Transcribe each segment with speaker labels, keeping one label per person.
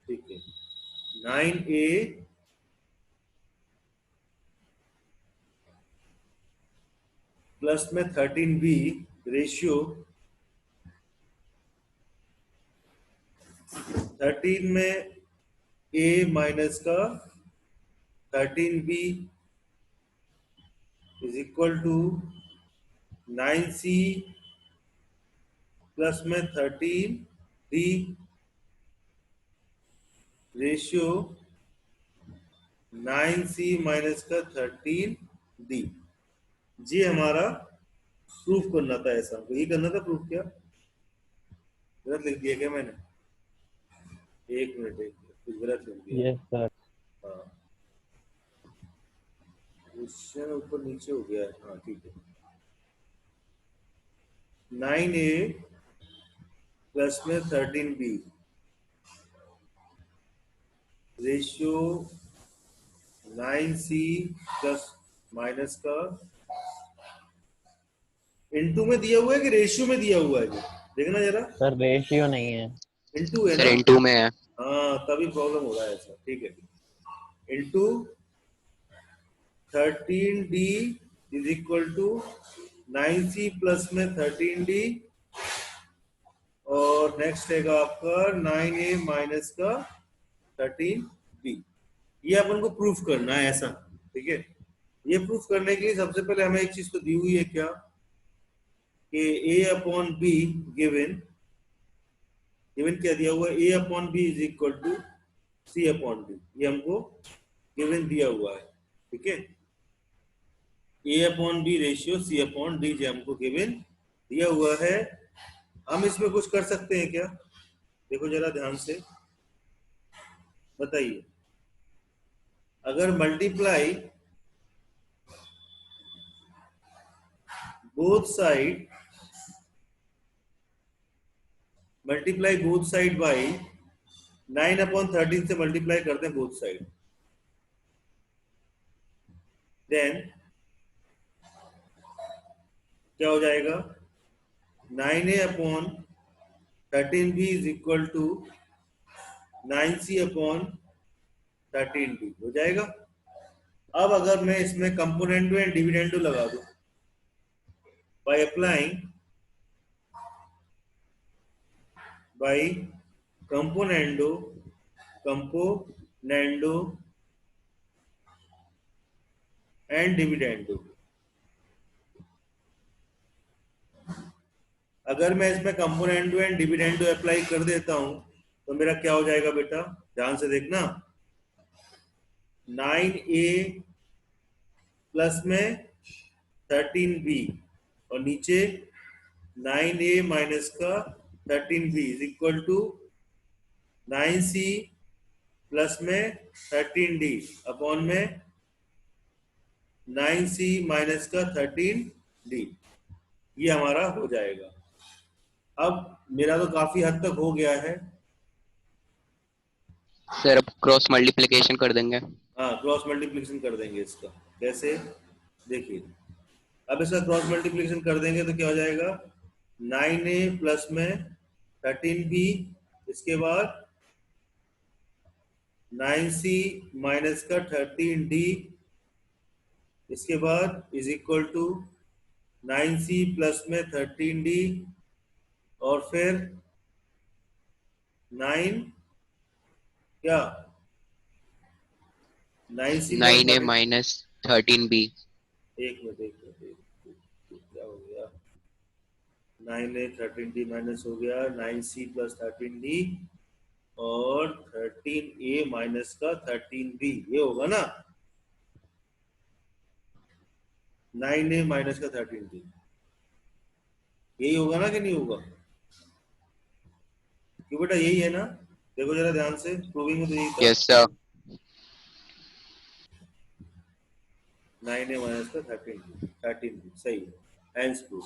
Speaker 1: ठीक है, 9A plus में 13B रेशियो 13 में A माइनस का 13B is equal to 9C plus में 13D रेशियो 9C माइनस का 13D। जी हमारा प्रूफ करना था, ऐसा यही करना था प्रूफ। क्या गलत लिख दिया क्या मैंने? एक मिनट, कुछ गलत लिख दिया।
Speaker 2: Yes sir.
Speaker 1: हाँ, क्वेश्चन ऊपर नीचे हो गया है। हाँ ठीक है, 9A प्लस में 13B ratio 9C plus minus का इनटू में दिया हुआ है कि रेशियो में दिया हुआ है? जी देखना जरा,
Speaker 2: सर रेशियो नहीं है।
Speaker 1: इनटू है
Speaker 3: सर
Speaker 1: ना?
Speaker 3: इनटू में है।
Speaker 1: हाँ तभी प्रॉब्लम हो रहा है ऐसा। ठीक है, into 13D is equal to 9C plus में 13D और नेक्स्ट रहेगा आपका 9A माइनस का 13B। ये अपन को प्रूफ करना है ऐसा। ठीक है, ये प्रूफ करने के लिए सबसे पहले हमें एक चीज तो दी हुई है, क्या कि A upon B given, given क्या दिया हुआ है? A upon B is equal to C upon D. ये हमको गिवन दिया हुआ है। ठीक है, A upon B ratio C upon D जो हमको गिवन दिया हुआ है। हम इसमें कुछ कर सकते हैं क्या? देखो जरा ध्यान से बताइए, अगर multiply both side, multiply both side by 9 upon 13 से मल्टीप्लाई करते हैं बोथ साइड, देन क्या हो जाएगा? 9A upon 13B is equal to 9C upon 13D हो जाएगा। अब अगर मैं इसमें कंपोनेंटो एंड डिविडेंडो लगा दूं by applying by componendo and dividendo, अगर मैं इसमें कंपोनेंडो एंड डिविडेंडो अप्लाई कर देता हूं तो मेरा क्या हो जाएगा बेटा? ध्यान से देखना, 9A प्लस में 13B और नीचे 9A माइनस का 13B is equal to 9C plus में 13D अपॉन में 9C माइनस का 13D। ये हमारा हो जाएगा। अब मेरा तो काफी हद तक हो गया है।
Speaker 3: सर अब क्रॉस मल्टीप्लिकेशन कर देंगे।
Speaker 1: हाँ क्रॉस मल्टीप्लिकेशन कर देंगे इसका। कैसे? देखिए, अब इसका क्रॉस मल्टीप्लिकेशन कर देंगे तो क्या हो जाएगा? 9A प्लस में 13B, इसके बाद 9C माइनस का 13D, इसके बाद is equal to 9C plus में 13D और फिर 9 क्या 9C plus
Speaker 3: 9A minus 13B।
Speaker 1: एक मिनट, क्या हो गया? 9A 13D माइनस हो गया 9C प्लस 13D और 13A माइनस का 13B, ये होगा ना? 9A माइनस का 13D, यही होगा ना कि नहीं होगा? क्यों बेटा यही है ना? देखो जरा ध्यान से, प्रूविंग में तो यही था।
Speaker 3: Yes sir.
Speaker 1: 9A माइनस का 13B सही है, हैंस प्रूफ।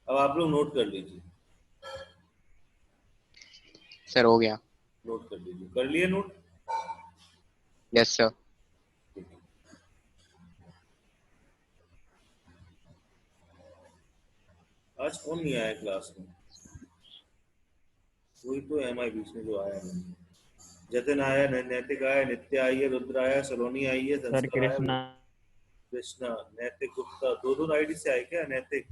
Speaker 1: अब आप लोग नोट कर लीजिए,
Speaker 3: सर हो गया।
Speaker 1: नोट कर लीजिए, कर लिए नोट?
Speaker 3: Yes sir.
Speaker 1: आज कौन नहीं आया क्लास में? वही तो MI बीच में जो आया है। जतिन आया, नैतिक आया, नित्य आई है, रुद्र आया, सलोनी आई है,
Speaker 2: सर
Speaker 1: संस्कार आया,
Speaker 2: कृष्णा।
Speaker 1: कृष्णा, नैतिक गुप्ता, दो आईडी से आए क्या? नैतिक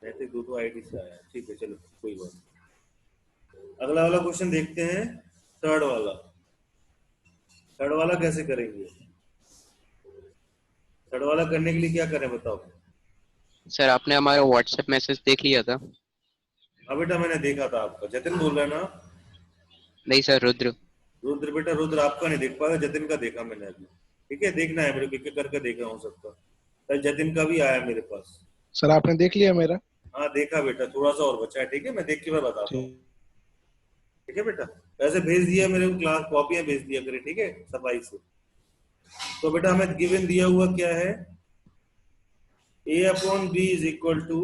Speaker 1: नैतिक दो आईडी से आया, ठीक है चलो कोई बात नहीं। अगला वाला क्वेश्चन देखते हैं, थर्ड वाला। थर्ड वाला कैसे करेंगे? थर्ड वाला करने के लिए क्या करें बताओ?
Speaker 3: सर आपने हमारा व्हाट्सएप मैसेज देख लिया था?
Speaker 1: हाँ बेटा मैंने देखा था आपका। जतिन बोल रहा है ना?
Speaker 3: नहीं सर, रुद्र।
Speaker 1: रुद्र बेटा, रुद्र आपका नहीं देख पाया, जतिन का देखा मैंने अभी। ठीक है, देखना है मेरे को, एक करके देखा हूँ सबका। कल जतिन का भी आया मेरे पास।
Speaker 4: सर आपने देख लिया मेरा?
Speaker 1: हाँ देखा बेटा, थोड़ा सा और बचा है। ठीक है, मैं देख के मैं बताता हूँ।
Speaker 4: ठीक।
Speaker 1: ठीक है बेटा, वैसे भेज दिया मेरे को, क्लास कॉपियां भेज दिया करें, ठीक है, सफाई से। तो बेटा हमें गिवन दिया हुआ क्या है? A upon B is equal to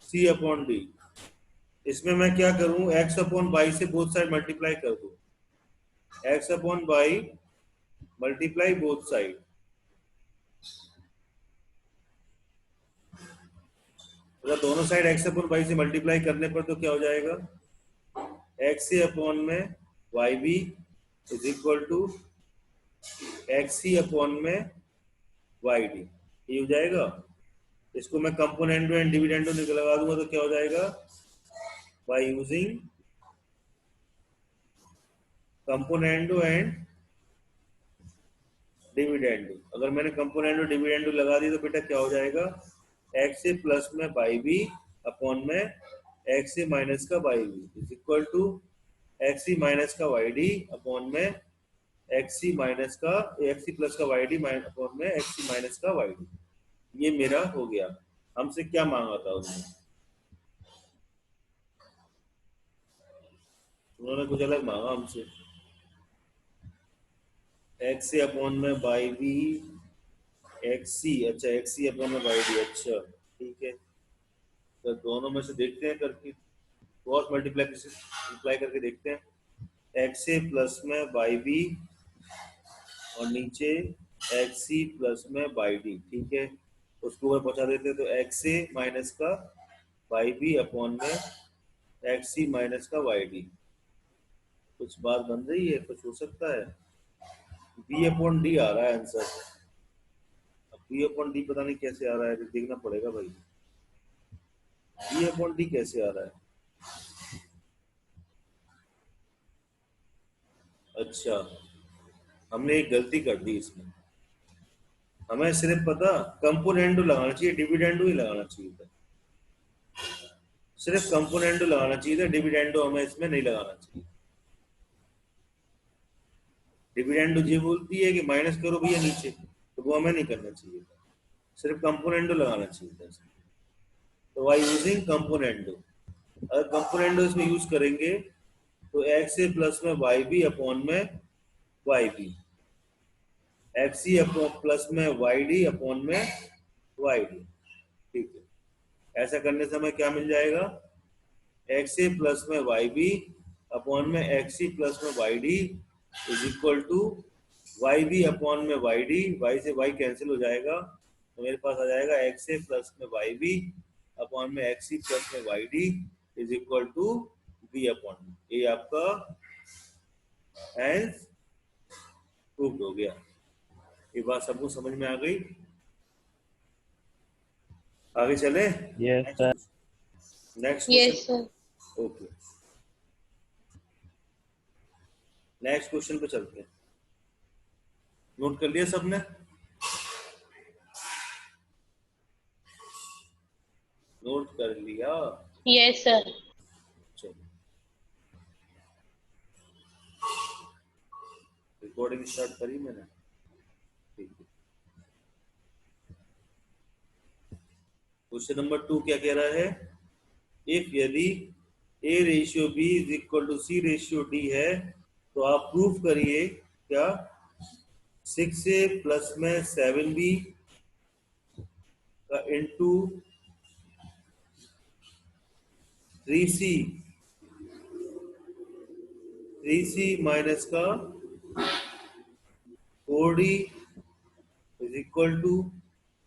Speaker 1: C upon D. इसमें मैं क्या करूं, x अपॉन बाई से बोथ साइड मल्टीप्लाई कर दूं। x upon y multiply both side. अगर दोनों साइड x अपॉन बाई से मल्टीप्लाई करने पर तो क्या हो जाएगा? x से अपॉन में y B is equal to x C upon में वाई डी। ये हो जाएगा। इसको मैं कंपोनेंडो एंड डिविडेंडो लगा दूंगा तो क्या हो जाएगा? By using componendo and dividendo. अगर मैंने कंपोनेंडो डिविडेंडो लगा दी तो बेटा क्या हो जाएगा? एक्स से प्लस में बाई बी अपॉन में एक्स से माइनस का y B is equal to x C minus का वाई डी अपॉन में एक्स सी माइनस का एक्स सी प्लस का वाई डी अपॉन में एक्स सी माइनस का वाई डी। ये मेरा हो गया। हमसे क्या मांगा था उन्होंने? उन्होंने कुछ अलग मांगा हमसे। एक्स से अपॉन में बाई बी एक्स सी, अच्छा एक्स सी अपॉन में बाई डी, अच्छा ठीक है। तो दोनों में से देखते हैं करके, क्रॉस मल्टीप्लाई करके देखते हैं। एक्स से प्लस में बाई बी और नीचे एक्स सी प्लस में बाई डी, ठीक है। उसको ऊपर पहुंचा देते हैं तो एक्स से माइनस का बाई बी अपॉन में एक्स सी माइनस का वाई डी। कुछ बात बन रही है, कुछ हो सकता है। बी अपॉन डी आ रहा है आंसर। अब बी अपॉन डी पता नहीं कैसे आ रहा है, तो देखना पड़ेगा भाई। बी अपॉन डी कैसे आ रहा है? अच्छा, हमने एक गलती कर दी इसमें। हमें सिर्फ पता कंपोनेंडो लगाना चाहिए, डिविडेंडो ही लगाना चाहिए था। सिर्फ कंपोनेंडो लगाना चाहिए था, डिविडेंडो हमें इसमें नहीं लगाना चाहिए। डिविडेंडो ये बोलती है कि माइनस करो भैया नीचे, तो वो हमें नहीं करना चाहिए था। सिर्फ कंपोनेंडो लगाना चाहिए था इसमें। तो वाई यूजिंग कंपोनेंडो, अगर कंपोनेंडो इसमें यूज करेंगे तो एक्स से प्लस में वाई बी अपॉन में y B, x C upon plus में वाई डी अपॉन में वाई डी, ठीक है। ऐसा करने से हमें क्या मिल जाएगा? एक्स सी प्लस में वाई बी अपॉन में एक्स सी प्लस में y D is equal to y B upon में वाई डी, वाई से वाई कैंसिल हो जाएगा तो मेरे पास आ जाएगा एक्स से प्लस में वाई बी अपॉन में एक्स सी प्लस में y D is equal to B upon. ये आपका हैंस प्रूव्ड हो गया। ये बात सबको समझ में आ गई? आगे चले?
Speaker 2: Yes sir.
Speaker 1: Next
Speaker 5: yes
Speaker 1: question.
Speaker 5: Sir.
Speaker 1: Okay, next question पे चलते हैं। नोट कर लिया सबने? नोट कर लिया?
Speaker 5: Yes sir.
Speaker 1: चलो रिकॉर्डिंग स्टार्ट करी मैंने, ठीक है। क्वेश्चन नंबर 2 क्या कह रहा है? इफ यदि A ratio B is equal to C ratio D है तो आप प्रूफ करिए क्या 6 से प्लस में 7b का इंटू 3c माइनस का 4d is equal to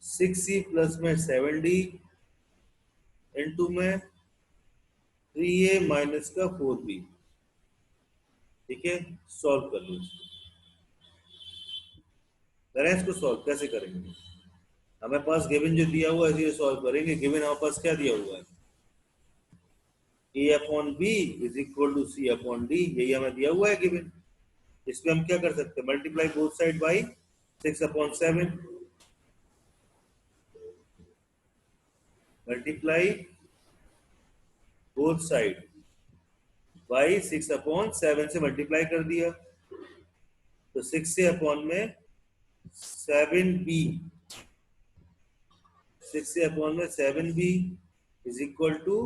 Speaker 1: 6c plus में 7d इंटू में 3a माइनस का 4b। ठीक है, सॉल्व कर लो इसको। करें इसको सॉल्व, कैसे करेंगे? हमें पास गिवन जो दिया हुआ है इसे सॉल्व करेंगे। गिवन हमारे पास क्या दिया हुआ है? a upon b is equal to c upon d, यही हमें दिया हुआ है गिवन। इसमें हम क्या कर सकते हैं? Multiply both side by 6/7। Multiply both side by 6/7 से मल्टीप्लाई कर दिया, तो 6 से अपॉन में 7b, 6 से अपॉन में 7b is equal to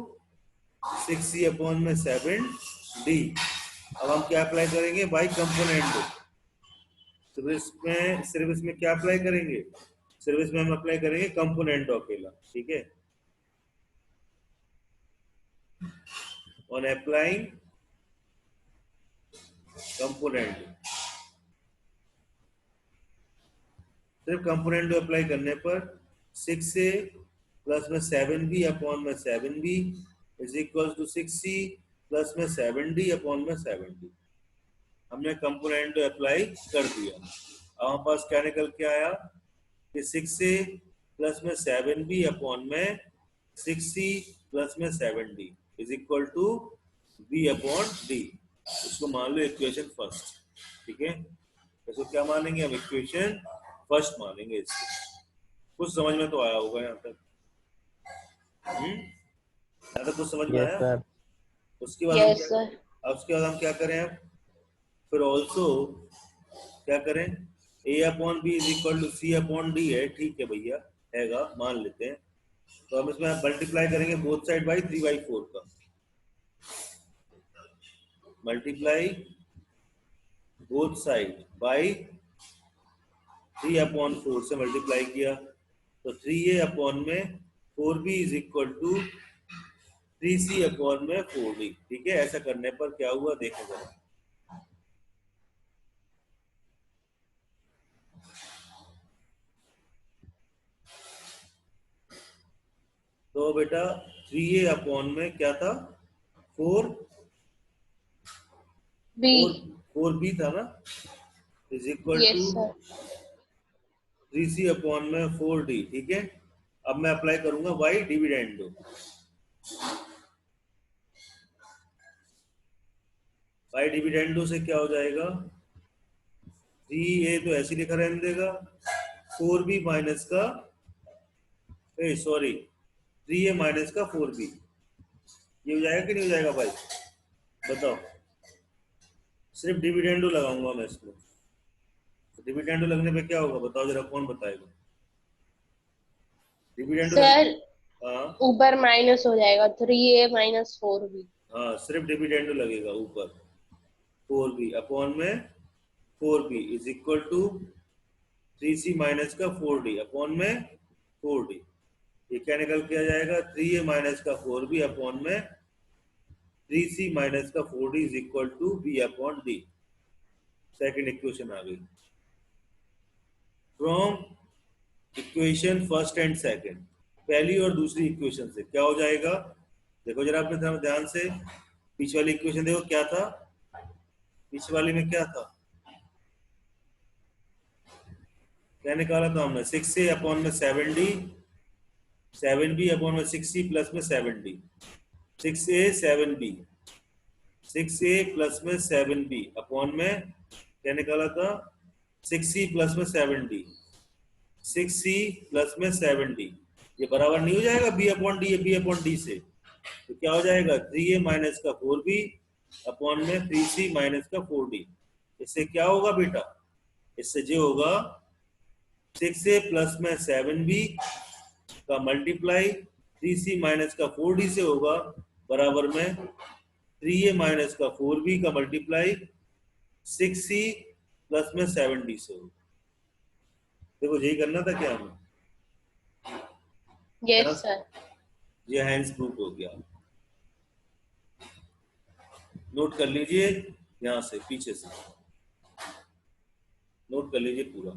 Speaker 1: 6c upon में 7d। अब हम क्या अप्लाई करेंगे? By component. सिर्फ इसमें क्या अप्लाई करेंगे? सिर्फ इसमें हम अप्लाई करेंगे कंपोनेंट अकेला। ठीक है, ऑन अप्लाइंग कंपोनेंट, सिर्फ कंपोनेंट अप्लाई करने पर 6 से प्लस में 7b अपॉन में 7b is equal to 6c plus में 7d अपॉन में 7d। हमने कंपोनेंट अप्लाई कर दिया। अब हमारे पास क्या निकल के आया कि 6 से प्लस में 7b अपॉन में 6c प्लस में 7d is equal to b upon d। इसको मान लो इक्वेशन फर्स्ट। ठीक है, इसको क्या मानेंगे हम? इक्वेशन फर्स्ट मानेंगे इसको। कुछ समझ में तो आया होगा यहाँ तक? यहाँ तक कुछ समझ में
Speaker 2: यस
Speaker 1: आया?
Speaker 2: सर।
Speaker 1: उसके बाद हम
Speaker 4: यस
Speaker 1: क्या,
Speaker 4: सर।
Speaker 1: अब उसके बाद हम क्या करें? अब फिर ऑल्सो क्या करें? a upon B is equal to C upon D है। ठीक है भैया, हैगा, मान लेते हैं। तो हम इसमें मल्टीप्लाई करेंगे बोथ साइड बाई 3/4 का। मल्टीप्लाई बोथ साइड बाई 3/4 से मल्टीप्लाई किया, तो 3a अपॉन में 4b is equal to 3c upon में 4d। ठीक है, ऐसा करने पर क्या हुआ देखो जरा। तो बेटा 3a अपॉन में क्या था? 4
Speaker 4: बी।
Speaker 1: 4b था ना, is equal to
Speaker 4: yes sir.
Speaker 1: 3c upon में 4d। ठीक है, अब मैं अप्लाई करूंगा बाई डिविडेंडो। बाई डिविडेंडो से क्या हो जाएगा? 3a तो ऐसे लिखा रहने देगा, 4b माइनस का, सॉरी 3a माइनस का 4b, ये हो जाएगा कि नहीं हो जाएगा भाई? बताओ। सिर्फ डिविडेंडो लगाऊंगा मैं इसमें। डिविडेंडो लगने पे क्या होगा बताओ जरा, कौन बताएगा? डिविडेंडो लग...
Speaker 4: सर
Speaker 1: हाँ
Speaker 4: ऊपर माइनस हो जाएगा 3a माइनस 4b।
Speaker 1: हाँ, सिर्फ डिविडेंडो लगेगा ऊपर। 4b अपॉन में 4b is equal to 3c minus का 4d अपॉन में 4d। ये क्या निकल के आ जाएगा? 3a माइनस का 4b अपॉन में 3c माइनस का 4d is equal to b upon d। Second equation आ गई। From equation first and second, पहली और दूसरी इक्वेशन से क्या हो जाएगा? देखो जरा अपने ध्यान से, पीछे वाली इक्वेशन देखो क्या था। पीछे वाली में क्या था? क्या निकाला था हमने? 6a अपॉन में 7d, 7b अपॉन में 6c प्लस में 7d। 6a 7b, 6a plus में 7b अपॉन में क्या निकाला था? 6c प्लस में 7d, 6c प्लस में 7d। ये बराबर नहीं हो जाएगा b upon D, b upon D से? तो क्या हो जाएगा? 3a माइनस का 4b अपॉन में 3c माइनस का 4d। इससे क्या होगा बेटा? इससे जो होगा 6a प्लस में 7b का मल्टीप्लाई 3c माइनस का 4d से होगा, बराबर में 3a माइनस का 4b का मल्टीप्लाई 6c प्लस में 7d से होगा। देखो यही करना था क्या हमें?
Speaker 4: Yes sir.
Speaker 1: ये हैंड्स प्रूफ हो गया। नोट कर लीजिए, यहां से पीछे से नोट कर लीजिए पूरा।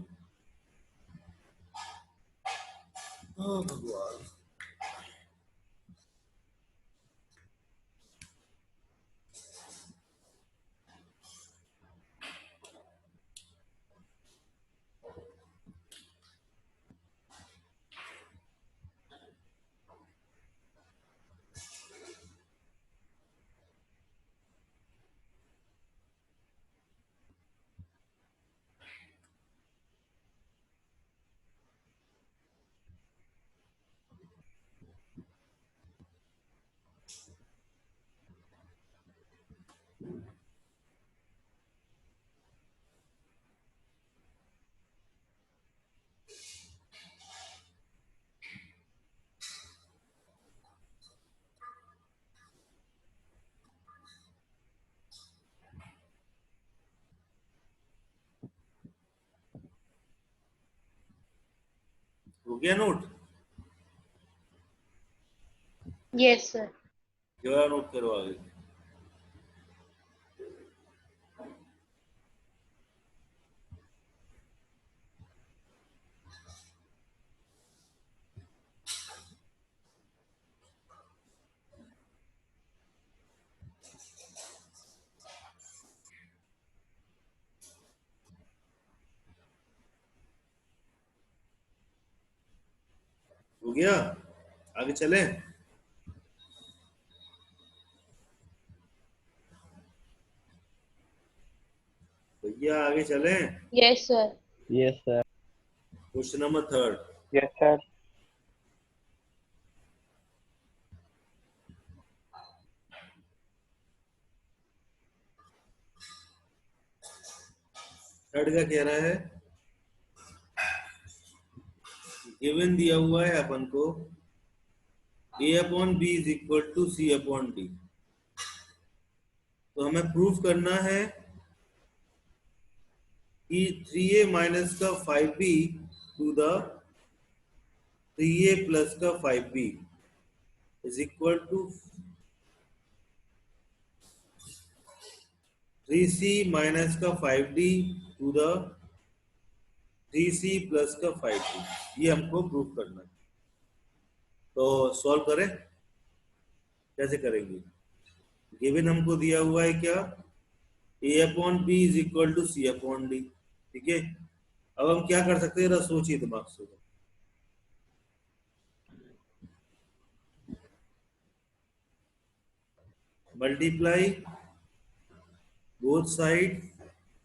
Speaker 1: भगवान, हो गया नोट?
Speaker 4: Yes sir.
Speaker 1: क्या नोट करो आगे? हो गया? आगे चलें? भैया आगे चलें?
Speaker 4: Yes sir.
Speaker 2: Yes, sir.
Speaker 1: Question number third.
Speaker 2: Yes, sir.
Speaker 1: Third का कह रहा है गिवन दिया हुआ है अपन को a upon B is equal to C upon D. तो हमें प्रूफ करना है कि 3a माइनस का 5b to the 3a plus का 5b is equal to 3c minus का 5d to the 3c plus का 5d। ये हमको प्रूफ करना है। तो सॉल्व करें? कैसे करेंगे? गिवन हमको दिया हुआ है क्या? a upon B is equal to C upon d. ठीक है, अब हम क्या कर सकते हैं, जरा सोचिए दिमाग से। मल्टीप्लाई बोथ साइड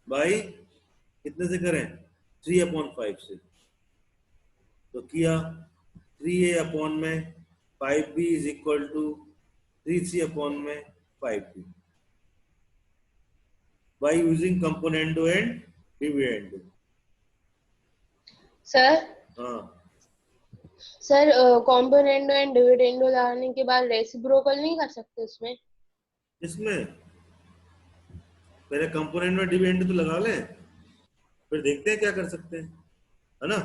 Speaker 1: बाई कितने से करें? 3/5 से। तो किया 3a अपॉन में 5b is equal to 3c upon में 5b by using componendo and dividendo.
Speaker 4: Sir
Speaker 1: हाँ,
Speaker 4: सर कॉम्पोनेंडो एंड डिविडेंडो लगाने के बाद रेसिप्रोकल नहीं कर सकते उसमें?
Speaker 1: इसमें पहले कंपोनेंट में डिविडेंडो तो लगा लें, फिर देखते हैं क्या कर सकते हैं, है ना?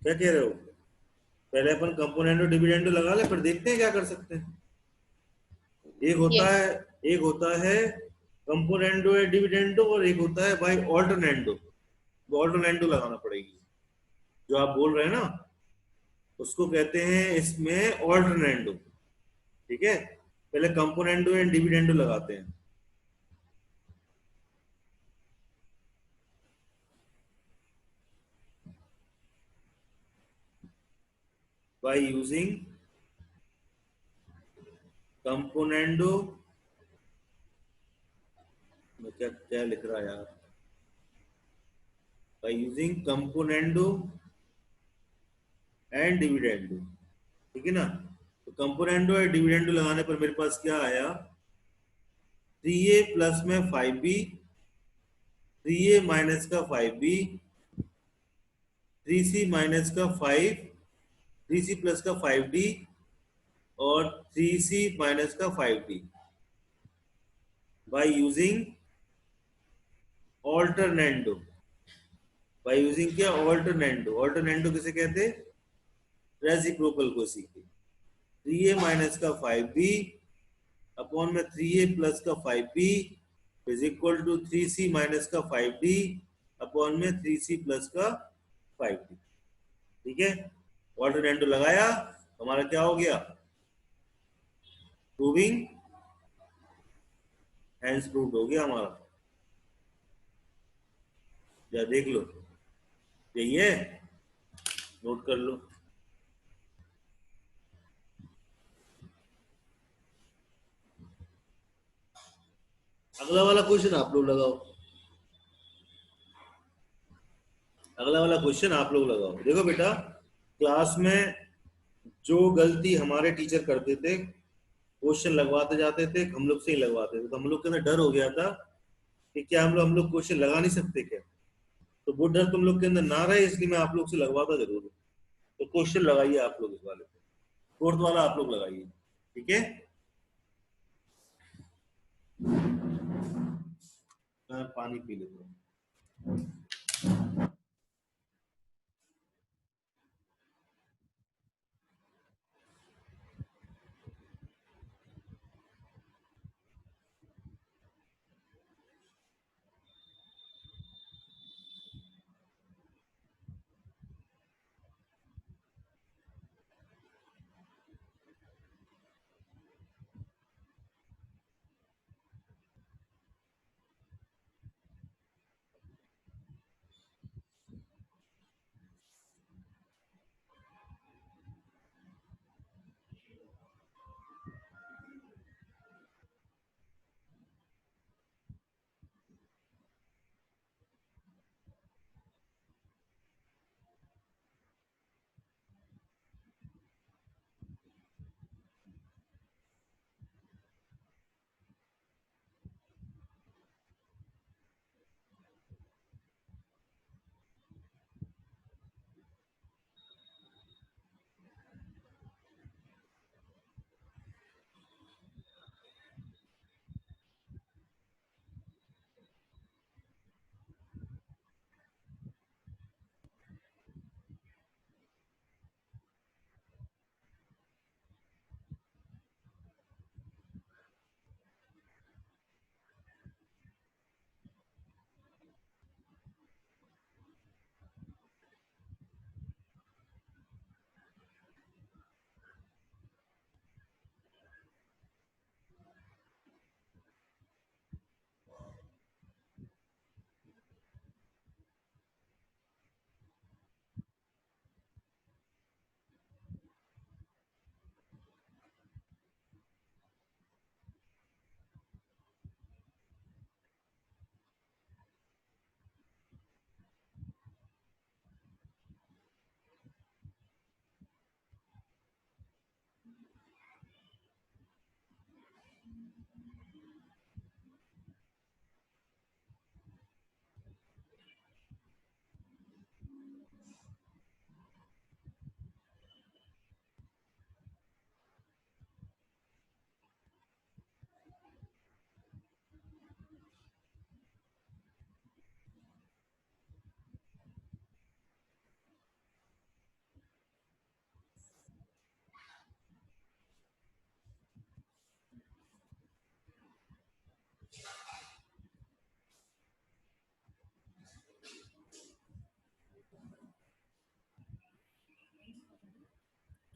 Speaker 1: क्या कह रहे हो? पहले अपन कंपोनेंट और डिविडेंडो लगा ले, फिर देखते हैं क्या कर सकते हैं। एक होता
Speaker 4: यस।
Speaker 1: है एक होता है कंपोनेंडो या डिविडेंडो, और एक होता है भाई ऑल्टरनेंडो। वो ऑल्टरनेंडो लगाना पड़ेगी, जो आप बोल रहे हैं ना, उसको कहते हैं इसमें ऑल्टरनेंडो। ठीक है, पहले कंपोनेंडो या डिविडेंडो लगाते हैं। बाय यूजिंग कंपोनेंडो, मैं क्या क्या लिख रहा है यार, by using componendo and dividendo. ठीक है ना? तो कंपोनेंडो या डिविडेंडो लगाने पर मेरे पास क्या आया? 3a प्लस में 5b, 3a माइनस का 5b, 3c माइनस का 5, 3c प्लस का 5d और 3c माइनस का 5d by using alternendo. By using क्या? ऑल्टरनेंडो। ऑल्टरनेंडो किसे कहते? रेसिप्रोकल को सीखे। 3a माइनस का 5b अपॉन में 3a प्लस का 5b is equal to 3c minus का 5d अपॉन में 3c प्लस का 5d। ठीक है, ऑल्टरनेंडो लगाया, हमारा क्या हो गया? प्रूविंग हैंस प्रूव्ड हो गया हमारा। या देख लो, यही है, नोट कर लो। अगला वाला क्वेश्चन आप लोग लगाओ। अगला वाला क्वेश्चन आप लोग लगाओ। देखो बेटा, क्लास में जो गलती हमारे टीचर करते थे, क्वेश्चन लगवाते जाते थे, हम लोग से ही लगवाते थे, तो हम लोग के अंदर डर हो गया था कि क्या हम लोग क्वेश्चन लगा नहीं सकते क्या। तो वो डर तुम लोग के अंदर ना रहे, इसलिए मैं आप लोग से लगवाता जरूर हूँ। तो क्वेश्चन लगाइए आप लोग इस वाले पे, फोर्थ वाला आप लोग लगाइए। ठीक है, मैं पानी पी लेता हूँ।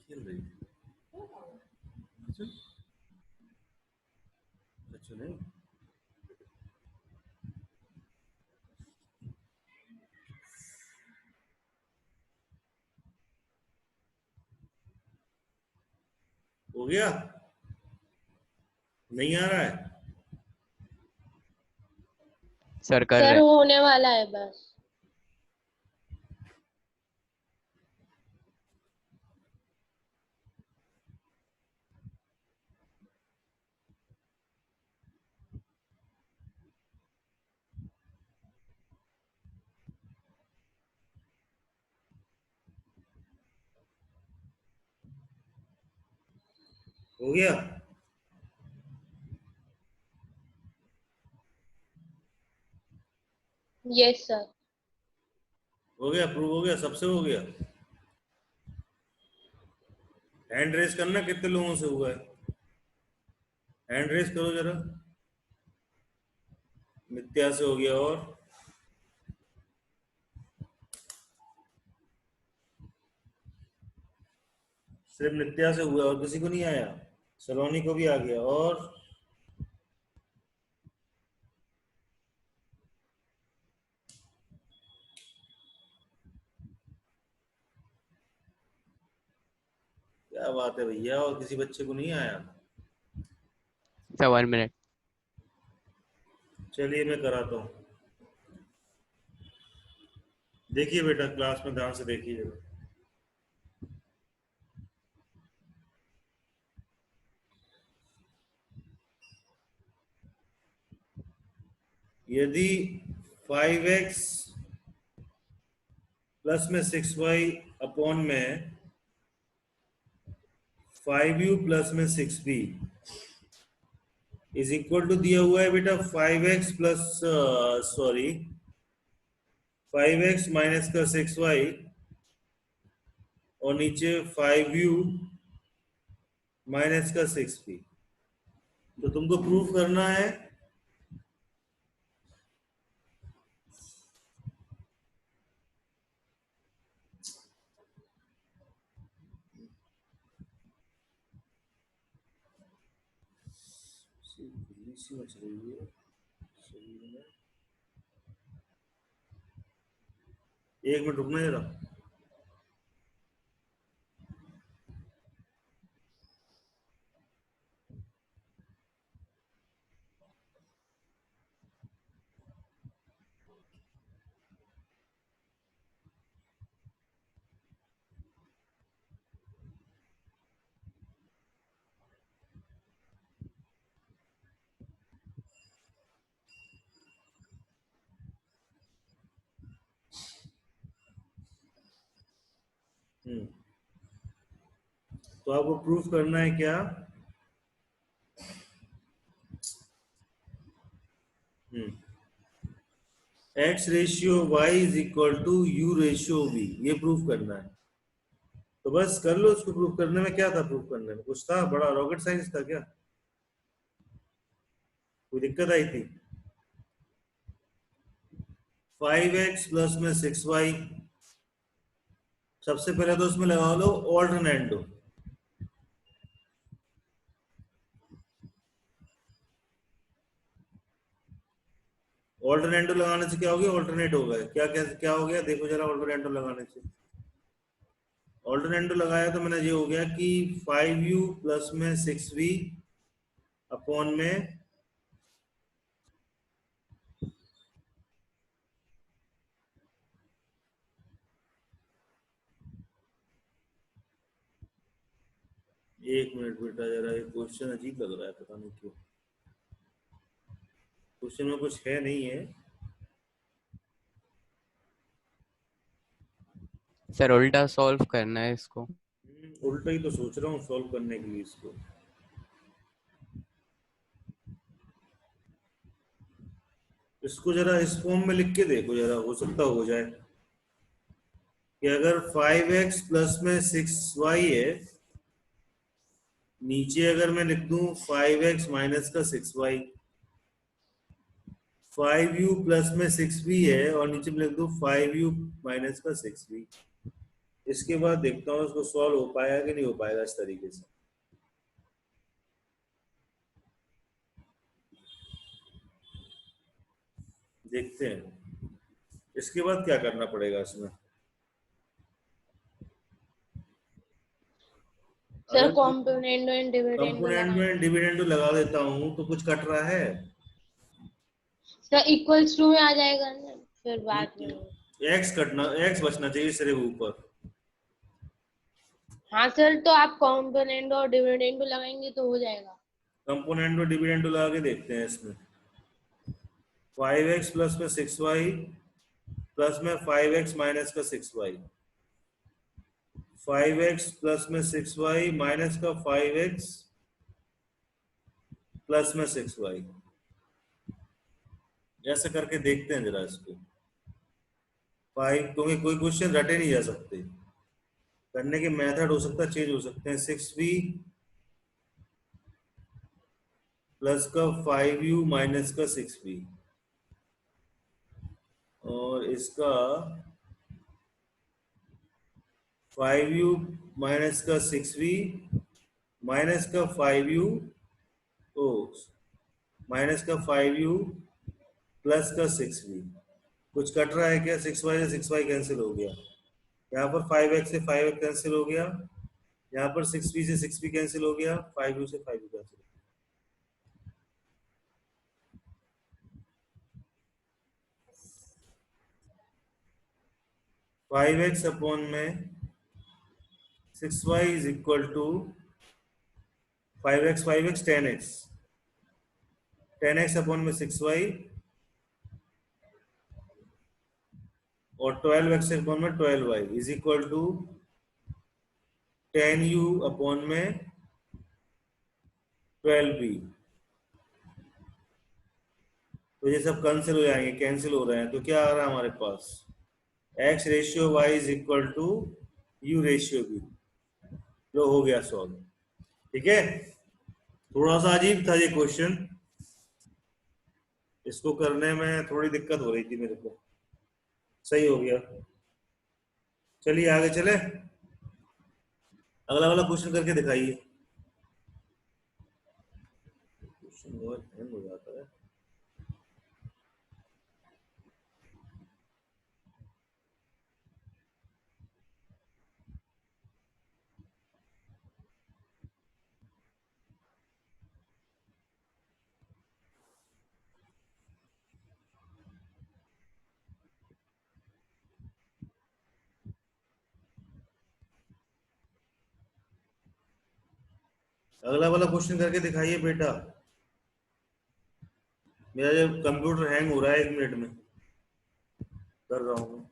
Speaker 1: खेल रही है। अच्छा अच्छा नहीं हो गया, नहीं आ रहा है।
Speaker 3: सर कर
Speaker 4: सर
Speaker 3: रहे
Speaker 4: होने वाला है बस।
Speaker 1: हो गया।
Speaker 4: Yes sir.
Speaker 1: हो गया, प्रूव हो गया, सबसे हो गया। हैंड रेस करना, कितने लोगों से हुआ है? हैंड रेस करो जरा। नित्या से हो गया, और सिर्फ नित्या से हुआ, और किसी को नहीं आया? सलोनी को भी आ गया, और क्या बात है भैया, और किसी बच्चे को नहीं आया?
Speaker 3: Sir 1 minute.
Speaker 1: चलिए मैं कराता हूँ। देखिए बेटा, क्लास में ध्यान से देखिए। यदि 5x प्लस में 6y अपॉन में 5u प्लस में 6b इज इक्वल टू दिया हुआ है बेटा 5x plus sorry 5x minus का 6y, और नीचे 5u माइनस का 6b, तो तुमको प्रूफ करना है सी मच रही है शरीर में। 1 मिनट रुकना जरा। हम्म, तो आपको प्रूफ करना है क्या? X ratio y is equal to u ratio v, ये प्रूफ करना है। तो बस कर लो, इसको प्रूफ करने में क्या था? प्रूफ करने में कुछ था? बड़ा रॉकेट साइंस था क्या? कोई दिक्कत आई थी? 5x प्लस में 6y, सबसे पहले तो उसमें लगा लो ऑल्टरनेंडो। ऑल्टरनेंडो लगाने से क्या हो गया? ऑल्टरनेट हो गया। क्या क्या क्या हो गया? देखो जरा, ऑल्टरनेंडो लगाने से। ऑल्टरनेंडो लगाया तो मैंने, ये हो गया कि 5u प्लस में 6v अपॉन में 1 मिनट बेटा, जरा ये क्वेश्चन अजीब लग रहा है, पता नहीं क्यों। क्वेश्चन में कुछ है नहीं है।
Speaker 3: सर उल्टा सॉल्व करना है इसको।
Speaker 1: उल्टा ही तो सोच रहा हूँ सॉल्व करने के लिए इसको। इसको जरा इस फॉर्म में लिख के देखो, जरा हो सकता हो जाए कि अगर 5x प्लस में 6y है, नीचे अगर मैं लिख दूं 5x माइनस का 6y, 5u प्लस में 6v है और नीचे में लिख दूं 5u माइनस का 6v। इसके बाद देखता हूँ इसको सॉल्व हो पाएगा कि नहीं हो पाएगा इस तरीके से। देखते हैं इसके बाद क्या करना पड़ेगा इसमें।
Speaker 4: Sir componendo and dividendo
Speaker 1: component में डिविडेंड लगा देता हूँ तो कुछ कट रहा है।
Speaker 4: सर इक्वल्स टू में आ जाएगा ना फिर बाद में।
Speaker 1: एक्स कटना, एक्स बचना चाहिए सिर्फ ऊपर।
Speaker 4: हाँ सर, तो आप कॉम्पोनेंडो और डिविडेंडो लगाएंगे तो हो जाएगा।
Speaker 1: कंपोनेंट में डिविडेंड लगा के देखते हैं इसमें। 5x प्लस में 6y प्लस में 5x माइनस का 6y, 5x प्लस में 6y माइनस का 5x प्लस में 6y, ऐसे करके देखते हैं जरा इसको। 5, क्योंकि कोई क्वेश्चन रटे नहीं जा सकते, करने के मेथड हो सकता है चेंज हो सकते हैं। 6v प्लस का 5u माइनस का 6v और इसका 5u माइनस का 6v माइनस का 5u, तो माइनस का 5u प्लस का 6v। कुछ कट रहा है क्या? 6y से 6y कैंसिल हो गया, यहाँ पर 5x से 5x कैंसिल हो गया, यहाँ पर 6v से 6v कैंसिल हो गया, 5u से 5u कैंसिल हो गया। 5x अपॉन में 6y is equal to 5x 10x, 10x upon में 6y और 12x अपॉन में 12y is equal to 10u upon में 12b। तो ये सब कैंसिल हो जाएंगे, कैंसिल हो रहे हैं, तो क्या आ रहा है हमारे पास? x ratio y is equal to u ratio b। लो हो गया सॉल्व। ठीक है, थोड़ा सा अजीब था ये क्वेश्चन, इसको करने में थोड़ी दिक्कत हो रही थी मेरे को। सही हो गया। चलिए आगे चले, अगला वाला क्वेश्चन करके दिखाइए। क्वेश्चन बहुत हैंग हो जाता है। अगला वाला क्वेश्चन करके दिखाइए बेटा। मेरा जब कंप्यूटर हैंग हो रहा है, 1 मिनट में कर रहा हूँ।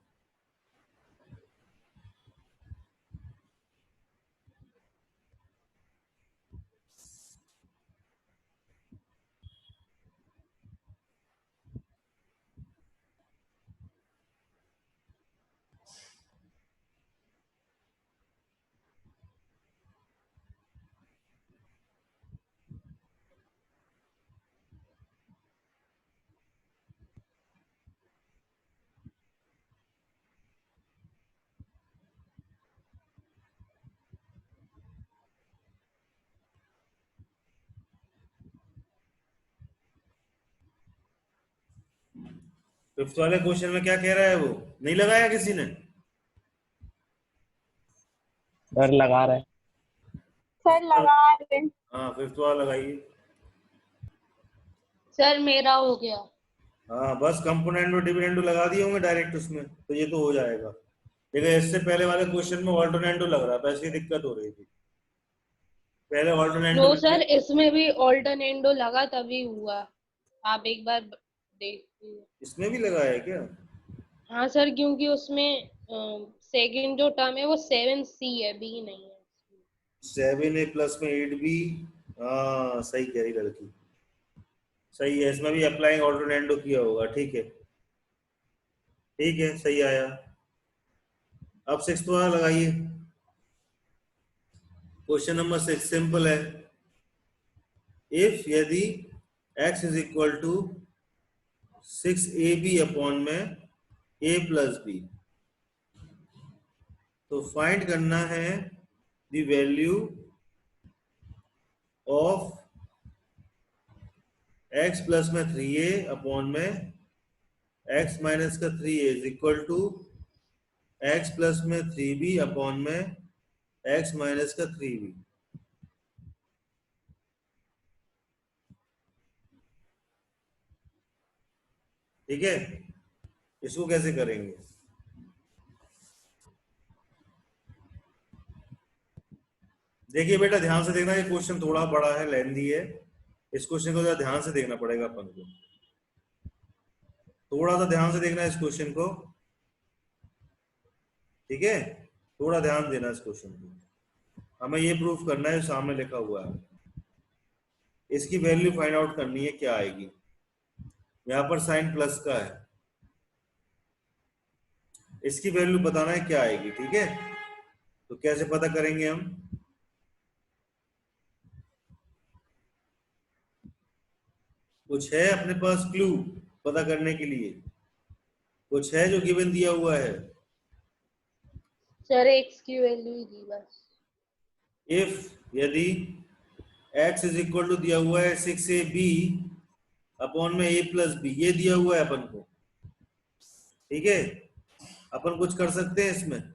Speaker 1: 5th वाले क्वेश्चन में क्या कह रहा है? वो नहीं लगाया किसी ने?
Speaker 3: सर लगा रहे हैं।
Speaker 4: सर लगा रहे हैं।
Speaker 1: हाँ 5th वाला लगाइए।
Speaker 4: सर मेरा हो गया।
Speaker 1: हाँ बस कंपोनेंट और डिविडेंड लगा दिए होंगे डायरेक्ट उसमें, तो ये तो हो जाएगा। देखिए इससे पहले वाले क्वेश्चन में ऑल्टरनेटो लग रहा था, इसलिए दिक्कत हो रही थी। पहले ऑल्टरनेटो
Speaker 4: नो सर, इसमें भी ऑल्टरनेंडो लगा तभी हुआ, आप एक बार देख लीजिए।
Speaker 1: इसमें भी लगाया है क्या?
Speaker 4: हाँ सर, क्योंकि उसमें सेकंड जो टर्म है वो 7C है, बी नहीं है।
Speaker 1: 7A प्लस में 8B। हाँ सही कह रही लड़की, सही है, इसमें भी अप्लाइंग ऑल्टरनेंडो किया होगा, ठीक है ठीक है, सही आया। अब 6th वाला लगाइए। क्वेश्चन नंबर 6 सिंपल है। इफ यदि x is equal to 6AB upon में a प्लस बी, तो फाइंड करना है the value of x plus में 3a अपॉन में x माइनस का 3a is equal to x plus में 3b अपॉन में x माइनस का 3b। ठीक है, इसको कैसे करेंगे? देखिए बेटा, ध्यान से देखना, ये क्वेश्चन थोड़ा बड़ा है, लेंथी है, इस क्वेश्चन को जरा ध्यान से देखना पड़ेगा अपन को, थोड़ा सा ध्यान से देखना इस क्वेश्चन को, ठीक है, थोड़ा ध्यान देना इस क्वेश्चन को। हमें ये प्रूफ करना है, सामने लिखा हुआ है, इसकी वैल्यू फाइंड आउट करनी है, क्या आएगी। यहाँ पर साइन प्लस का है, इसकी वैल्यू बताना है क्या आएगी, ठीक है। तो कैसे पता करेंगे हम? कुछ है अपने पास क्लू पता करने के लिए? कुछ है जो गिवन दिया हुआ है?
Speaker 4: सर x की वैल्यू ही दी बस।
Speaker 1: इफ यदि x इज इक्वल टू दिया हुआ है 6AB अपॉन में a प्लस बी, ये दिया हुआ है अपन को, ठीक है। अपन कुछ कर सकते हैं इसमें?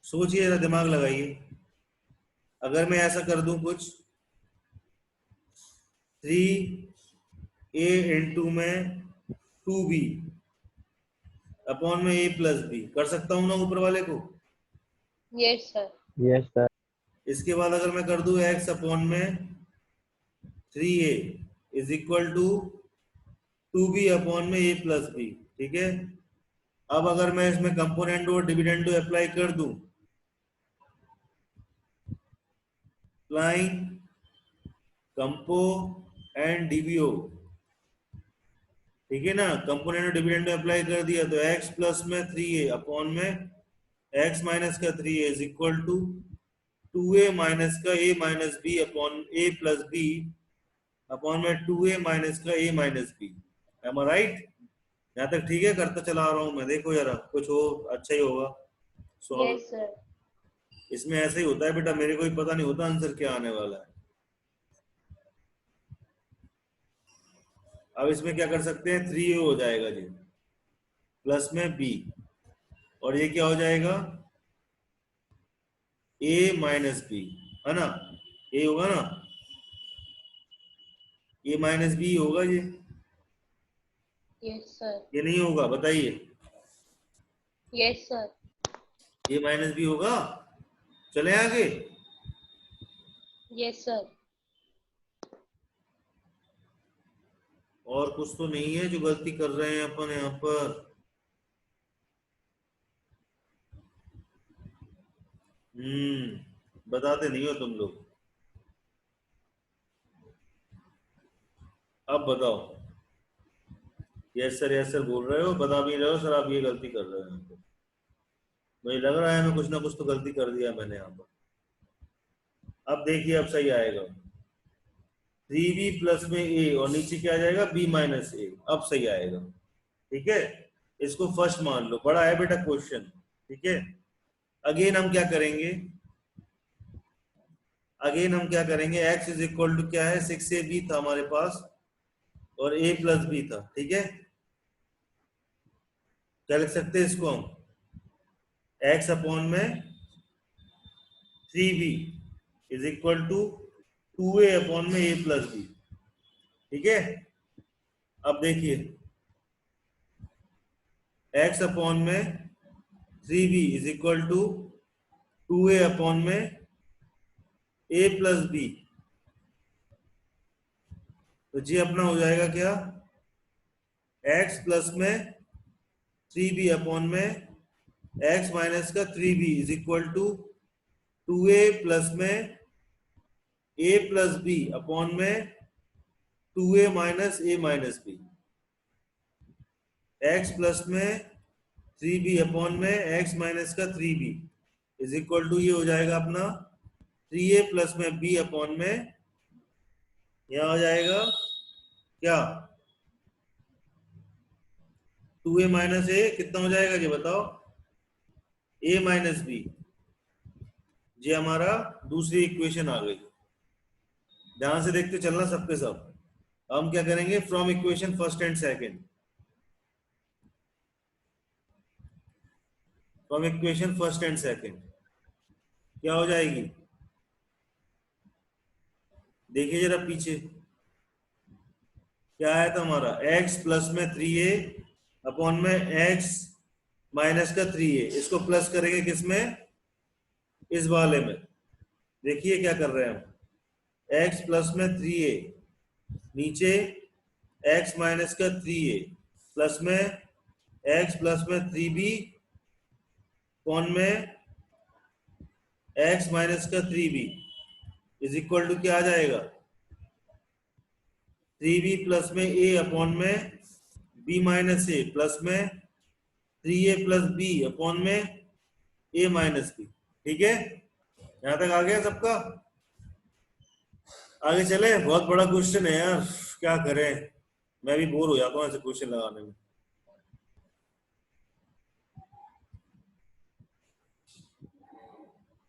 Speaker 1: सोचिए, जरा दिमाग लगाइए। अगर मैं ऐसा कर दूं कुछ, 3a इंटू में 2b अपॉन में a प्लस बी, कर सकता हूं ना ऊपर वाले को?
Speaker 4: Yes sir.
Speaker 2: Yes sir.
Speaker 1: इसके बाद अगर मैं कर दूं x अपॉन में 3a is equal to 2b upon में a प्लस बी, ठीक है। अब अगर मैं इसमें कंपोनेंट और डिविडेंडो अप्लाई कर दूं, अप्लाइंग कंपो एंड डीबीओ, ठीक है ना, कंपोनेंट और डिविडेंडो अप्लाई कर दिया तो x प्लस में 3a अपॉन में x माइनस का 3a is equal to 2a minus का a minus b upon a plus b upon में 2a माइनस का a minus b. Am I right? यहाँ तक ठीक है, करता चला रहा हूं मैं, देखो जरा कुछ हो अच्छा ही होगा।
Speaker 4: Yes sir.
Speaker 1: इसमें ऐसे ही होता है बेटा, मेरे को भी पता नहीं होता आंसर क्या आने वाला है। अब इसमें क्या कर सकते हैं, 3a हो जाएगा जी प्लस में b, और ये क्या हो जाएगा, a माइनस बी, है ना, a होगा ना, a माइनस बी होगा ये,
Speaker 4: यस सर।
Speaker 1: ये नहीं होगा, बताइए।
Speaker 4: Yes sir.
Speaker 1: a minus b होगा। चले आगे।
Speaker 4: Yes sir.
Speaker 1: और कुछ तो नहीं है जो गलती कर रहे हैं अपन यहाँ पर? बताते नहीं हो तुम लोग। अब बताओ। यस सर बोल रहे हो, बता भी रहे हो सर, आप ये गलती कर रहे हो, मुझे लग रहा है मैं कुछ ना कुछ तो गलती कर दिया मैंने यहाँ पर। अब देखिए, अब सही आएगा, 3b प्लस में a और नीचे क्या आ जाएगा, b माइनस ए, अब सही आएगा, ठीक है। इसको फर्स्ट मान लो, बड़ा है बेटा क्वेश्चन, ठीक है। अगेन हम क्या करेंगे, x इज इक्वल टू क्या है, 6ab था हमारे पास और a प्लस बी था, ठीक है। क्या लिख सकते हैं इसको हम, x अपॉन में 3b is equal to 2a upon में a प्लस बी, ठीक है। अब देखिए, x अपॉन में 3b is equal to 2a upon में a प्लस बी, तो जी अपना हो जाएगा क्या, x प्लस में 3b अपॉन में x माइनस का 3b is equal to 2a plus में a प्लस b अपॉन में 2a minus a minus b। x plus में 3b अपॉन में x माइनस का 3b इज इक्वल टू ये हो जाएगा अपना 3a प्लस में b अपॉन में, यह हो जाएगा क्या, 2a माइनस a कितना हो जाएगा जी बताओ, a माइनस b। ये हमारा दूसरी इक्वेशन आ गई। ध्यान से देखते चलना सबके सब। हम क्या करेंगे, from equation first and second, from equation first and second क्या हो जाएगी, देखिए जरा पीछे क्या आया था हमारा, x प्लस में 3a अपॉन में x माइनस का 3a, इसको प्लस करेंगे किसमें, इस वाले में। देखिए क्या कर रहे हैं हम, x प्लस में 3a नीचे x माइनस का 3a प्लस में x प्लस में 3b अपॉन में x माइनस का 3b इज इक्वल टू क्या आ जाएगा, 3b प्लस में a अपॉन में b माइनस a प्लस में 3a प्लस b अपॉन में a माइनस b। ठीक है, यहां तक आ गया सबका। आगे चले, बहुत बड़ा क्वेश्चन है यार, क्या करें, मैं भी बोर हो जाता हूँ ऐसे क्वेश्चन लगाने में।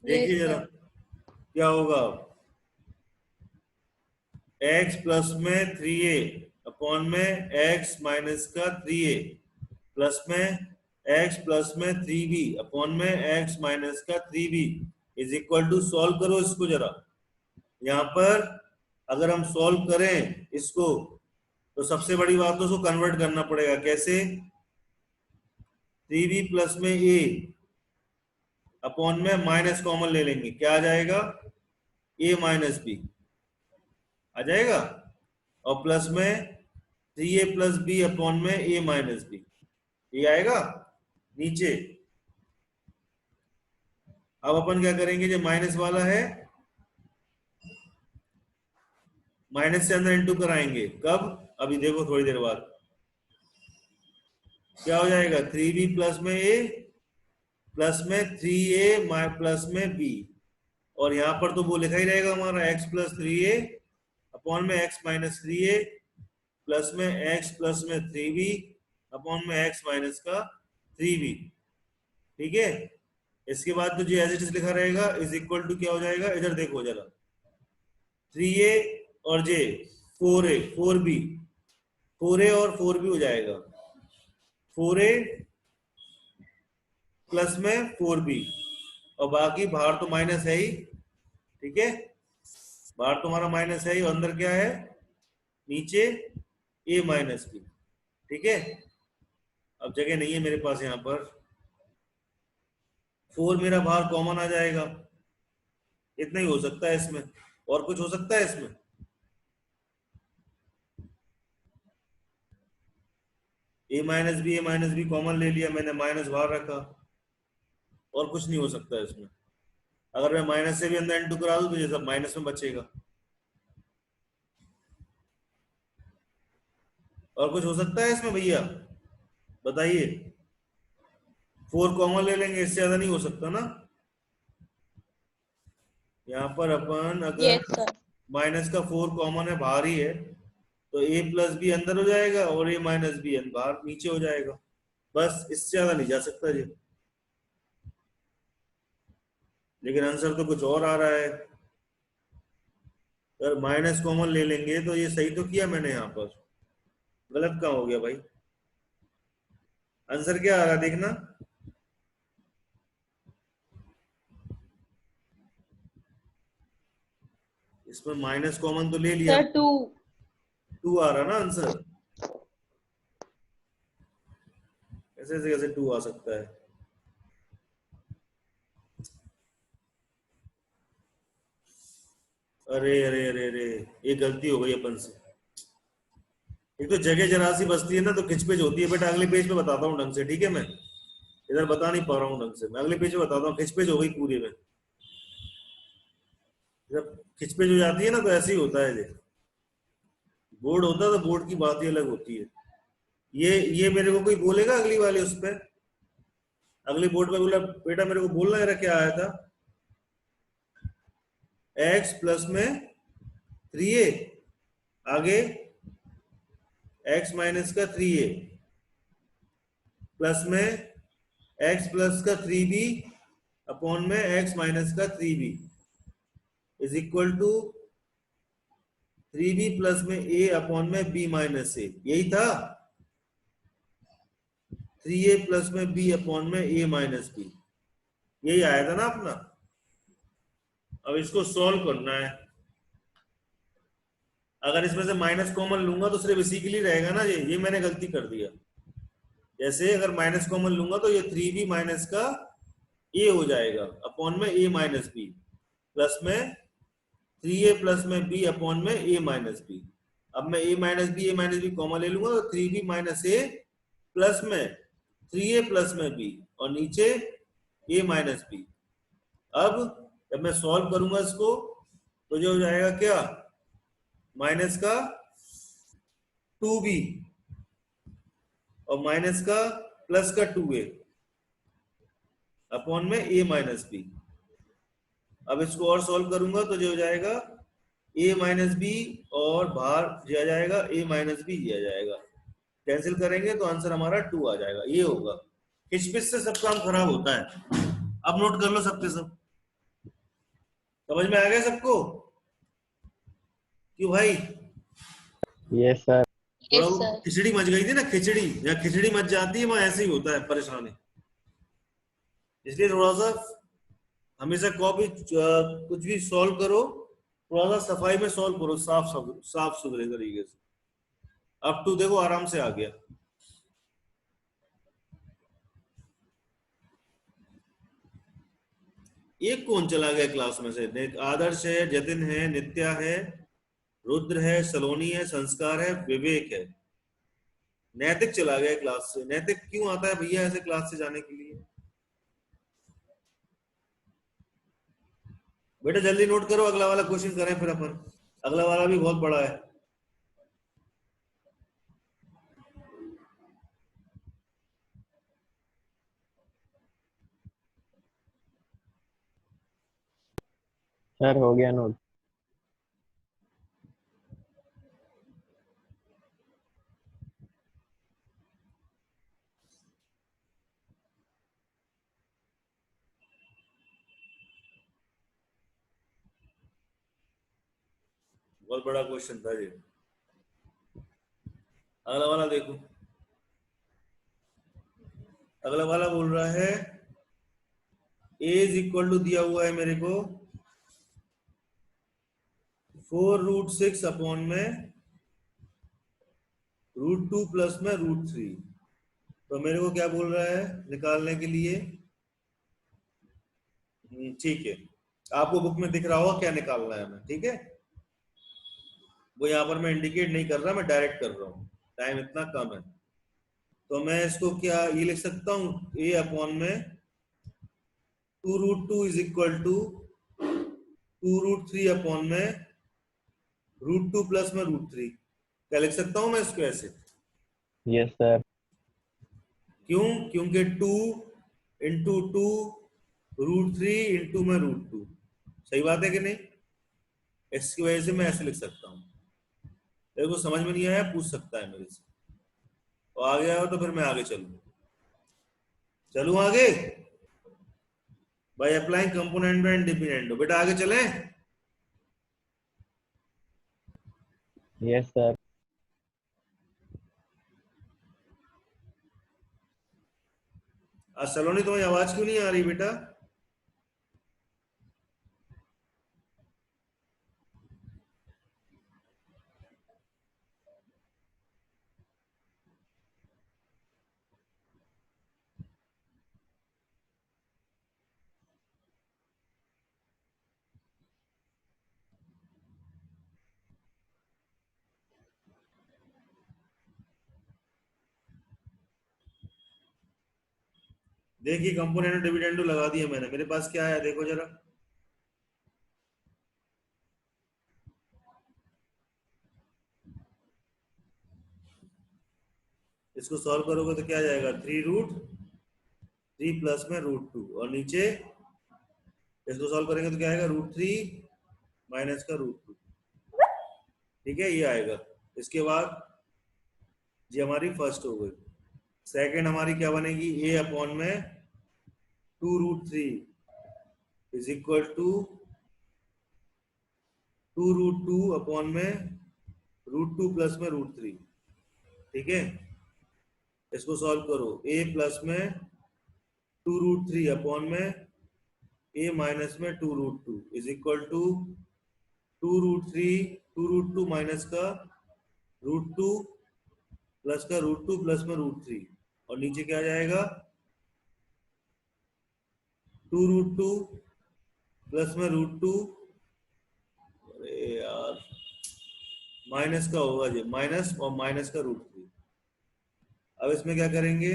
Speaker 1: देखिए जरा क्या होगा, x प्लस में 3a अपॉन में x माइनस का 3a प्लस में x प्लस में 3b अपॉन में x माइनस का 3b is equal to, solve करो इसको जरा। यहाँ पर अगर हम सॉल्व करें इसको तो सबसे बड़ी बात तो उसको कन्वर्ट करना पड़ेगा। कैसे, 3b प्लस में a अपॉन में माइनस कॉमन ले लेंगे, क्या आ जाएगा, a माइनस b आ जाएगा, और प्लस में 3a प्लस b अपॉन में a माइनस b, ये आएगा नीचे। अब अपन क्या करेंगे, जो माइनस वाला है माइनस से अंदर इंटू कराएंगे, कब, अभी देखो थोड़ी देर बाद। क्या हो जाएगा, 3b प्लस में a प्लस में 3a प्लस में b, और यहां पर तो वो लिखा ही रहेगा हमारा x प्लस 3a अपॉन में x माइनस 3a प्लस में x प्लस में 3b अपॉन में x माइनस का 3b। ठीक है, इसके बाद तो जो एज इट इज लिखा रहेगा इज इक्वल टू क्या हो जाएगा, इधर देखो जरा, 3a और j 4a 4b, 4a और 4b हो जाएगा 4a प्लस में 4b, और बाकी बाहर तो माइनस है ही। ठीक है, बाहर तो हमारा माइनस है ही, और अंदर क्या है, नीचे a माइनस b। ठीक है, अब जगह नहीं है मेरे पास यहाँ पर, 4 मेरा बाहर कॉमन आ जाएगा, इतना ही हो सकता है इसमें, और कुछ हो सकता है इसमें, a माइनस बी कॉमन ले लिया मैंने, माइनस बाहर रखा, और कुछ नहीं हो सकता है इसमें। अगर मैं माइनस से भी अंदर इंटू करा दूं तो ये सब माइनस में बचेगा, और कुछ हो सकता है इसमें भैया, बताइए। 4 कॉमन ले लेंगे, इससे ज्यादा नहीं हो सकता ना। यहाँ पर अपन अगर
Speaker 4: यस सर।
Speaker 1: माइनस का 4 कॉमन है, बाहर ही है, तो a प्लस बी अंदर हो जाएगा और a माइनस बी बाहर नीचे हो जाएगा, बस इससे ज्यादा नहीं जा सकता जी। लेकिन आंसर तो कुछ और आ रहा है। अगर माइनस कॉमन ले लेंगे तो ये सही तो किया मैंने, यहाँ पर गलत कहाँ हो गया भाई, आंसर क्या आ रहा है देखना, इसमें माइनस कॉमन तो ले लिया,
Speaker 4: सर 2।
Speaker 1: 2 आ रहा ना आंसर, ऐसे से कैसे 2 आ सकता है। अरे अरे अरे अरे, ये गलती हो गई अपन से, एक तो जगह जरा सी बचती है ना, तो खिचपिच होती है बेटा। अगले पेज पे बताता हूँ ढंग से, ठीक है? मैं इधर बता नहीं पा रहा हूँ ढंग से, मैं अगले पेज पे बताता हूँ। खिचपिच हो गई पूरी में, जब खिचपिच हो जाती है ना तो ऐसे ही होता है। बोर्ड होता है तो बोर्ड की बात ही अलग होती है। ये मेरे को कोई बोलेगा अगली वाले उस पे, अगली बोर्ड पे बोला बेटा मेरे को बोलना है क्या आया था, x प्लस में 3a, आगे x माइनस का 3a प्लस में x प्लस का 3b अपॉन में x माइनस का 3b is equal to 3b plus में a अपॉन में b माइनस a। यही था 3a प्लस में b अपॉन में a माइनस b, यही आया था ना अपना। अब इसको सॉल्व करना है। अगर इसमें से माइनस कॉमन लूंगा तो सिर्फ इसी के लिए रहेगा ना, ये मैंने गलती कर दिया। जैसे अगर माइनस कॉमन लूंगा तो ये 3b माइनस का a हो जाएगा अपॉन में a माइनस b प्लस में 3a प्लस में b अपॉन में a माइनस b। अब मैं a माइनस बी कॉमन ले लूंगा तो 3b माइनस a प्लस में 3a प्लस में b और नीचे a माइनस b। अब जब मैं सॉल्व करूंगा इसको तो जो हो जाएगा क्या, माइनस का 2b और माइनस का प्लस का 2a अपॉन में a माइनस b। अब इसको और सॉल्व करूंगा तो जो हो जाएगा a माइनस बी और बाहर दिया जाएगा a माइनस बी दिया जाएगा, कैंसिल करेंगे तो आंसर हमारा 2 आ जाएगा। ये होगा, खिचपिच से सब काम खराब होता है। अब नोट कर लो सबके सब, समझ में आ गया सबको? क्यों भाई?
Speaker 2: Yes sir.
Speaker 1: थोड़ा
Speaker 4: यस
Speaker 1: वो
Speaker 4: सर।
Speaker 1: खिचड़ी मच गई थी ना, खिचड़ी या खिचड़ी मच जाती है वहां ऐसे ही होता है परेशानी। इसलिए थोड़ा सा हमेशा कॉपी कुछ भी सॉल्व करो थोड़ा सा सफाई में सॉल्व करो, साफ सुथरे तरीके से। अब टू देखो आराम से आ गया। एक कौन चला गया क्लास में से? आदर्श है, जतिन है, नित्या है, रुद्र है, सलोनी है, संस्कार है, विवेक है। नैतिक चला गया क्लास से। नैतिक क्यों आता है भैया ऐसे क्लास से जाने के लिए? बेटा जल्दी नोट करो, अगला वाला क्वेश्चन करें फिर अपन। अगला वाला भी बहुत बड़ा है।
Speaker 2: सर हो गया नोट।
Speaker 1: बहुत बड़ा क्वेश्चन था ये। अगला वाला देखो, अगला वाला बोल रहा है a इज इक्वल टू दिया हुआ है मेरे को 4√6 अपॉन में √2 प्लस में √3। तो मेरे को क्या बोल रहा है निकालने के लिए? ठीक है, आपको बुक में दिख रहा होगा क्या निकालना है हमें, ठीक है? वो यहाँ पर मैं इंडिकेट नहीं कर रहा, मैं डायरेक्ट कर रहा हूँ, टाइम इतना कम है। तो मैं इसको क्या ये लिख सकता हूँ, a अपॉन में 2√2 इज इक्वल टू 2√3 अपॉन में √2 प्लस में √3। क्या लिख सकता हूँ मैं इसको ऐसे?
Speaker 2: Yes sir.
Speaker 1: क्यों? क्योंकि 2 इंटू 2 √3 इंटू में √2। सही बात है कि नहीं? इसकी वजह से मैं ऐसे लिख सकता हूँ। तेरे को समझ में नहीं आया पूछ सकता है मेरे से, और आ गया हो तो फिर मैं आगे चलूँ आगे। By applying component and dependent, बेटा आगे चलें।
Speaker 2: Yes sir.
Speaker 1: आज सलोनी तुम्हारी आवाज क्यों नहीं आ रही बेटा? देखिए कंपोनेंट डिविडेंडो लगा दिया मैंने, मेरे पास क्या आया देखो जरा। इसको सॉल्व करोगे तो क्या जाएगा 3 प्लस में √2 और नीचे इसको सॉल्व करेंगे तो क्या आएगा √3 माइनस का √2। ठीक है, ये आएगा। इसके बाद ये हमारी फर्स्ट हो गई। सेकंड हमारी क्या बनेगी, a अपॉन में 2√3 इज इक्वल टू 2√2 अपॉन में √2 प्लस में √3। ठीक है, इसको सॉल्व करो। a प्लस में 2√3 अपॉन में a माइनस में 2√2 इज इक्वल टू 2√2 माइनस का √2 प्लस का √2 प्लस में √3 और नीचे क्या आ जाएगा 2√2 प्लस में √2, अरे यार माइनस का होगा ये, माइनस और माइनस का √3। अब इसमें क्या करेंगे,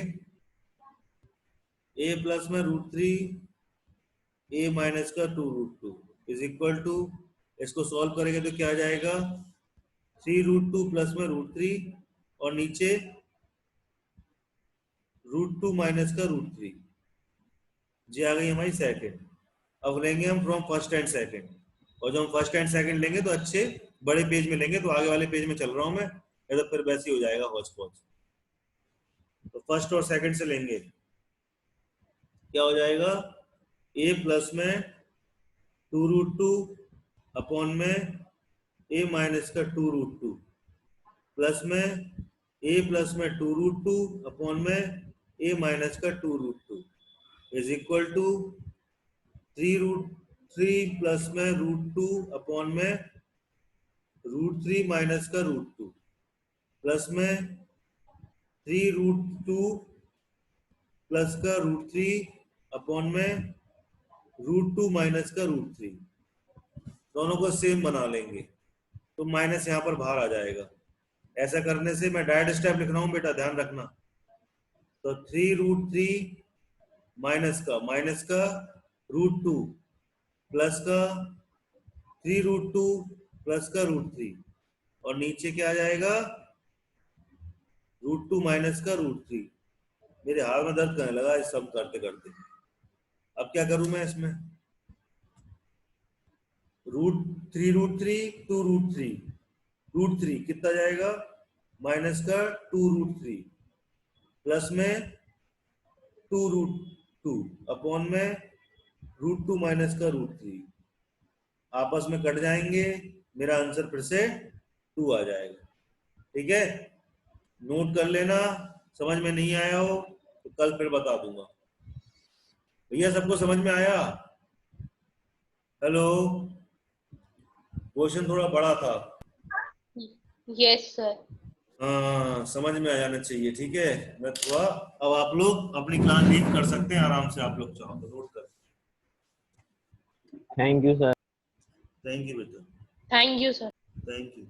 Speaker 1: a प्लस में √3 a माइनस का 2√2 इज इक्वल टू, इसको सॉल्व करेंगे तो क्या आ जाएगा 3√2 प्लस में √3 और नीचे √2 माइनस का √3। जी आ गई हमारी सेकंड। अब लेंगे हम फ्रॉम फर्स्ट एंड सेकंड, और जब हम फर्स्ट एंड सेकंड लेंगे तो अच्छे बड़े पेज में लेंगे, तो आगे वाले पेज में चल रहा हूं मैं, या तो फिर वैसे ही हो जाएगा हौच पौच। तो फर्स्ट और सेकंड से लेंगे, क्या हो जाएगा a प्लस में 2√2 अपॉन में a माइनस का 2√2 प्लस में a प्लस में 2√2 अपॉन में a माइनस का 2√2 इज इक्वल टू 3√3 प्लस में √2 अपॉन में √3 माइनस का √2 प्लस में 3√2 प्लस का √3 अपॉन में √2 माइनस का √3। दोनों को सेम बना लेंगे तो माइनस यहाँ पर बाहर आ जाएगा। ऐसा करने से मैं डायरेक्ट स्टेप लिख रहा हूँ बेटा, ध्यान रखना। तो 3√3 माइनस का √2 प्लस का 3√2 प्लस का √3 और नीचे क्या आ जाएगा √2 माइनस का √3। मेरे हाथ में दर्द करने लगा इस सब करते करते। अब क्या करूं मैं इसमें, 3√3 2√3 √3 कितना जाएगा माइनस का 2√3 प्लस में 2√2 अपॉन में √2 माइनस का √3 आपस में कट जाएंगे, मेरा आंसर फिर से 2 आ जाएगा। ठीक है, नोट कर लेना, समझ में नहीं आया हो तो कल फिर बता दूंगा। भैया सबको समझ में आया? हेलो, क्वेश्चन थोड़ा बड़ा था।
Speaker 4: Yes sir.
Speaker 1: हाँ, समझ में आ जाना चाहिए। ठीक है, मैं थोड़ा, अब आप लोग अपनी क्लास लीव कर सकते हैं आराम से, आप लोग चाहो तो नोट कर।
Speaker 2: Thank you sir.
Speaker 1: Thank you बेटा,
Speaker 4: thank you sir.
Speaker 1: Thank you.